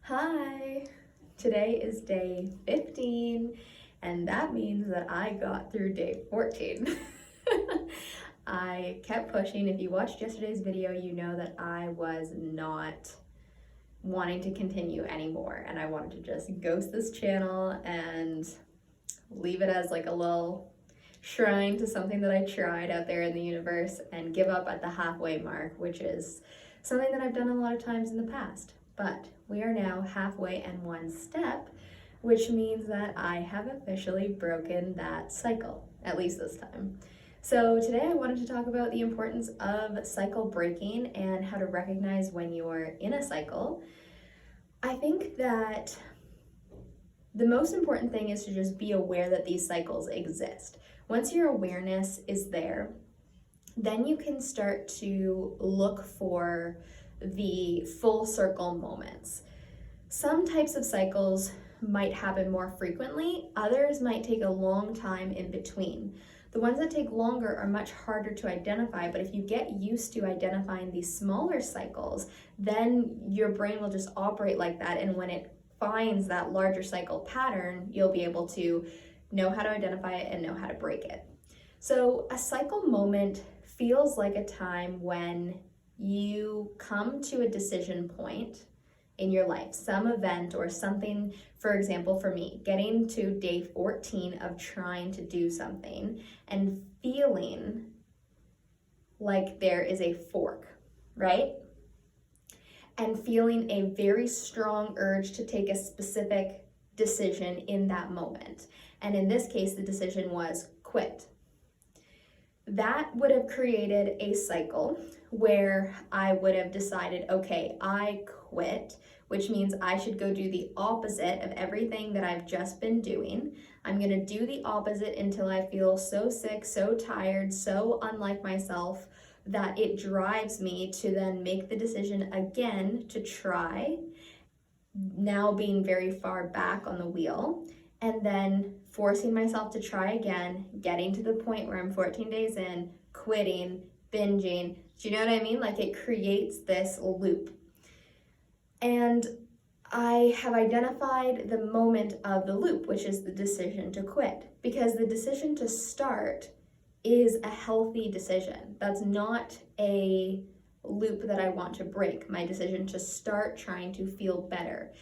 Hi! Today is day 15, and that means that I got through day 14. I kept pushing. If you watched yesterday's video, you know that I was not wanting to continue anymore, and I wanted to just ghost this channel and leave it as like a little shrine to something that I tried out there in the universe and give up at the halfway mark, which is something that I've done a lot of times in the past. But we are now halfway and one step, which means that I have officially broken that cycle, at least this time. So today I wanted to talk about the importance of cycle breaking and how to recognize when you're in a cycle. I think that the most important thing is to just be aware that these cycles exist. Once your awareness is there, then you can start to look for the full circle moments. Some types of cycles might happen more frequently, others might take a long time in between. The ones that take longer are much harder to identify, but if you get used to identifying these smaller cycles, then your brain will just operate like that, and when it finds that larger cycle pattern, you'll be able to know how to identify it and know how to break it. So a cycle moment feels like a time when you come to a decision point in your life, some event or something. For example, for me, getting to day 14 of trying to do something and feeling like there is a fork, right? And feeling a very strong urge to take a specific decision in that moment. And in this case, the decision was quit. That would have created a cycle where I would have decided, okay, I quit, which means I should go do the opposite of everything that I've just been doing. I'm gonna do the opposite until I feel so sick, so tired, so unlike myself that it drives me to then make the decision again to try, now being very far back on the wheel, and then forcing myself to try again, getting to the point where I'm 14 days in, quitting, binging. Do you know what I mean? Like, it creates this loop. And I have identified the moment of the loop, which is the decision to quit, because the decision to start is a healthy decision. That's not a loop that I want to break, my decision to start trying to feel better,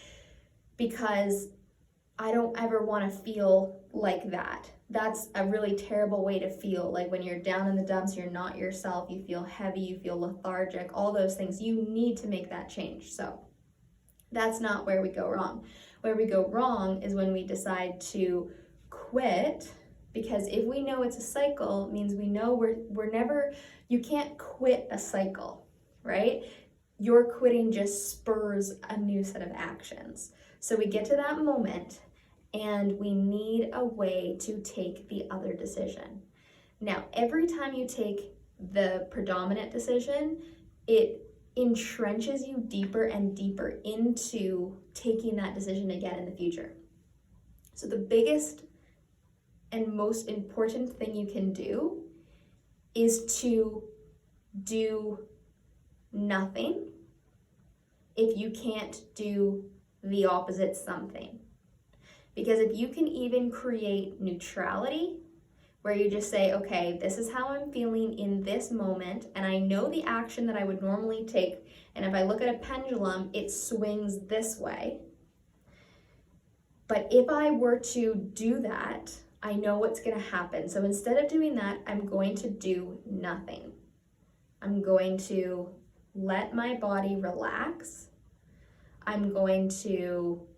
because I don't ever want to feel like that. That's a really terrible way to feel. Like when you're down in the dumps, you're not yourself, you feel heavy, you feel lethargic, all those things. You need to make that change. So that's not where we go wrong. Where we go wrong is when we decide to quit, because if we know it's a cycle, it means we know we're never, you can't quit a cycle, right? Your quitting just spurs a new set of actions. So we get to that moment and we need a way to take the other decision. Now, every time you take the predominant decision, it entrenches you deeper and deeper into taking that decision again in the future. So the biggest and most important thing you can do is to do nothing if you can't do the opposite something. Because if you can even create neutrality, where you just say, okay, this is how I'm feeling in this moment, and I know the action that I would normally take, and if I look at a pendulum, it swings this way. But if I were to do that, I know what's gonna happen. So instead of doing that, I'm going to do nothing. I'm going to let my body relax. I'm going to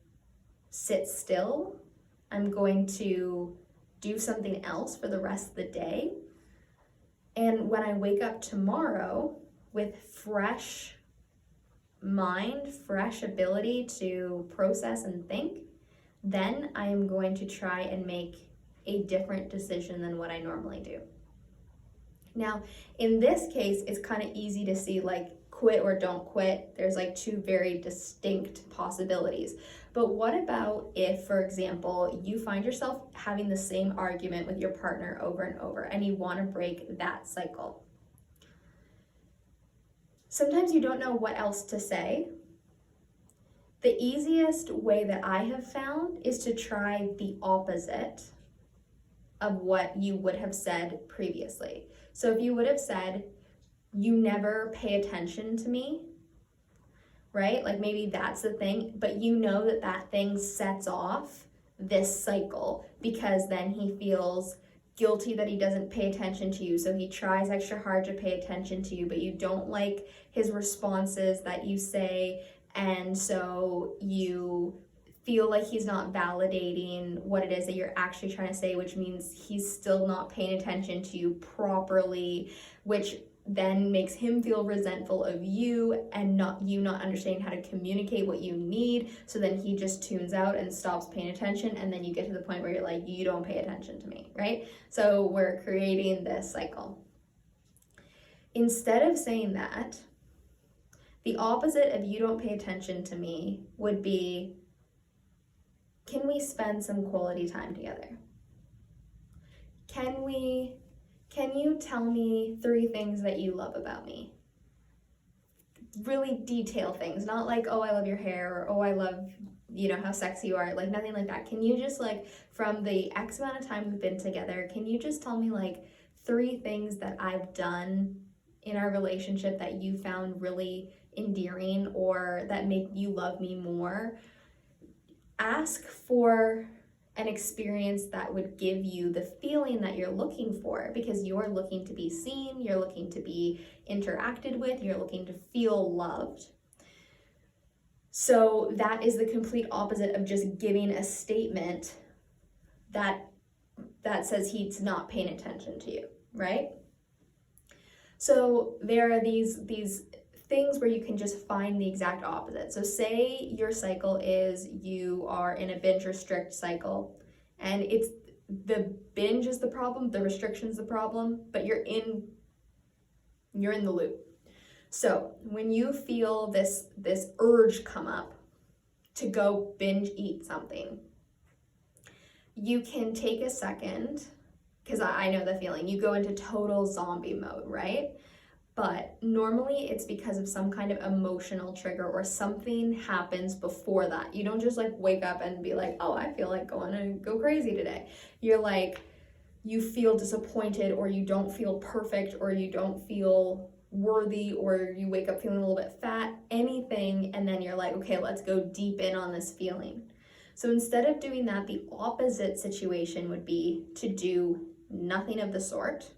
sit still. I'm going to do something else for the rest of the day. And when I wake up tomorrow with fresh mind, fresh ability to process and think, then I am going to try and make a different decision than what I normally do. Now, in this case, it's kind of easy to see, like, quit or don't quit. There's like two very distinct possibilities. But what about if, for example, you find yourself having the same argument with your partner over and over and you want to break that cycle? Sometimes you don't know what else to say, The easiest way that I have found is to try the opposite of what you would have said previously. So if you would have said, you never pay attention to me, right? Like maybe that's the thing, but you know that that thing sets off this cycle because then he feels guilty that he doesn't pay attention to you. So he tries extra hard to pay attention to you, but you don't like his responses that you say. And so you feel like he's not validating what it is that you're actually trying to say, which means he's still not paying attention to you properly, which then makes him feel resentful of you and not understanding how to communicate what you need. So then he just tunes out and stops paying attention, and then you get to the point where you're like, you don't pay attention to me, right? So we're creating this cycle. Instead of saying that, the opposite of you don't pay attention to me would be, can we spend some quality time together? Can you tell me 3 things that you love about me? Really detailed things, not like, oh, I love your hair, or oh, I love, how sexy you are, like nothing like that. Can you just like, from the X amount of time we've been together, can you just tell me like 3 things that I've done in our relationship that you found really endearing or that make you love me more? Ask for an experience that would give you the feeling that you're looking for, because you're looking to be seen, you're looking to be interacted with, you're looking to feel loved. So that is the complete opposite of just giving a statement that says he's not paying attention to you, right? So there are these things where you can just find the exact opposite. So say your cycle is you are in a binge restrict cycle, and it's the binge is the problem, the restriction's the problem, but you're in the loop. So when you feel this urge come up to go binge eat something, you can take a second, because I know the feeling, you go into total zombie mode, right? But normally it's because of some kind of emotional trigger or something happens before that. You don't just like wake up and be like, oh, I feel like going to go crazy today. You're like, you feel disappointed, or you don't feel perfect, or you don't feel worthy, or you wake up feeling a little bit fat, anything, and then you're like, okay, let's go deep in on this feeling. So instead of doing that, the opposite situation would be to do nothing of the sort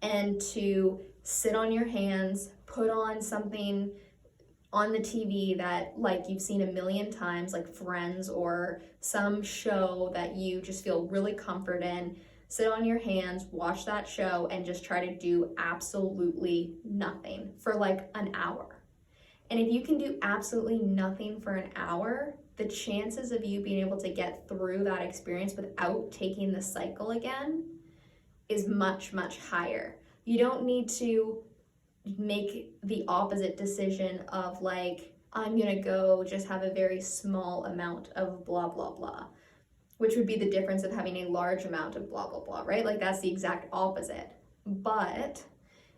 and to sit on your hands, put on something on the TV that like you've seen a million times, like Friends or some show that you just feel really comfort in. Sit on your hands, watch that show, and just try to do absolutely nothing for like an hour. And if you can do absolutely nothing for an hour, the chances of you being able to get through that experience without taking the cycle again is much, much higher. You don't need to make the opposite decision of like, I'm gonna go just have a very small amount of blah, blah, blah, which would be the difference of having a large amount of blah, blah, blah, right? Like that's the exact opposite. But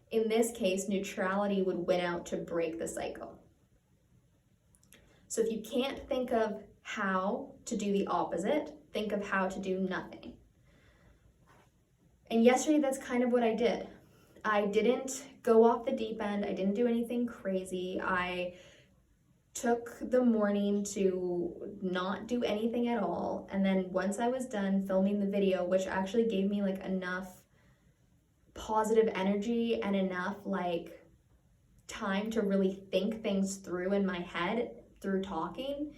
in this case, neutrality would win out to break the cycle. So if you can't think of how to do the opposite, think of how to do nothing. And yesterday, that's kind of what I did. I didn't go off the deep end. I didn't do anything crazy. I took the morning to not do anything at all. And then once I was done filming the video, which actually gave me like enough positive energy and enough like time to really think things through in my head through talking,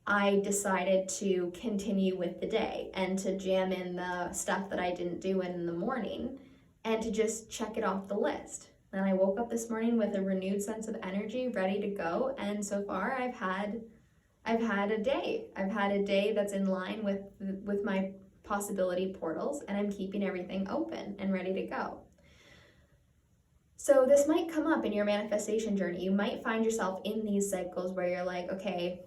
I decided to continue with the day and to jam in the stuff that I didn't do in the morning and to just check it off the list. And I woke up this morning with a renewed sense of energy, ready to go. And so far I've had a day. I've had a day that's in line with my possibility portals, and I'm keeping everything open and ready to go. So this might come up in your manifestation journey. You might find yourself in these cycles where you're like, okay,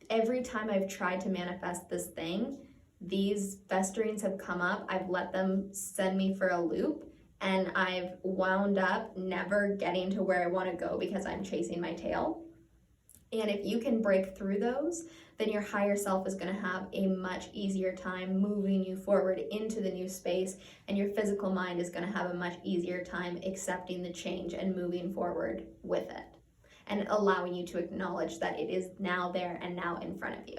every time I've tried to manifest this thing, these festerings have come up. I've let them send me for a loop, and I've wound up never getting to where I want to go because I'm chasing my tail. And if you can break through those, then your higher self is going to have a much easier time moving you forward into the new space, and your physical mind is going to have a much easier time accepting the change and moving forward with it, and allowing you to acknowledge that it is now there and now in front of you.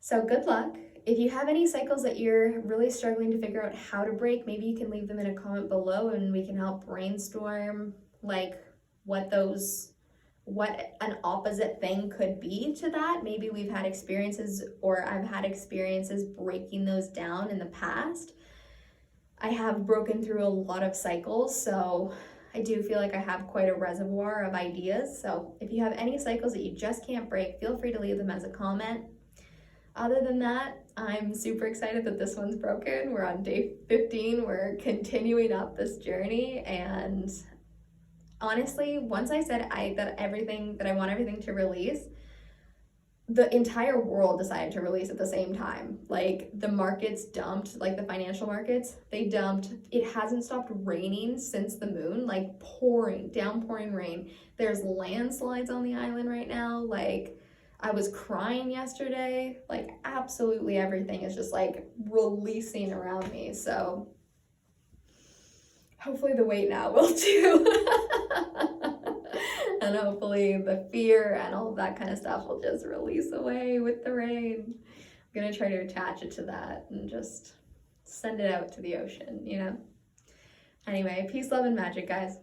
So good luck. If you have any cycles that you're really struggling to figure out how to break, maybe you can leave them in a comment below and we can help brainstorm like what an opposite thing could be to that. Maybe we've had experiences, or I've had experiences breaking those down in the past. I have broken through a lot of cycles, so I do feel like I have quite a reservoir of ideas. So if you have any cycles that you just can't break, feel free to leave them as a comment. Other than that, I'm super excited that this one's broken. We're on day 15. We're continuing up this journey, and honestly, once I said that I want everything to release, the entire world decided to release at the same time. Like the markets dumped, like the financial markets, they dumped. It hasn't stopped raining since the moon, like downpouring rain. There's landslides on the island right now. Like I was crying yesterday. Like absolutely everything is just like releasing around me. So hopefully the wait now will too. And hopefully the fear and all of that kind of stuff will just release away with the rain. I'm gonna try to attach it to that and just send it out to the ocean, you know? Anyway, peace, love, and magic, guys.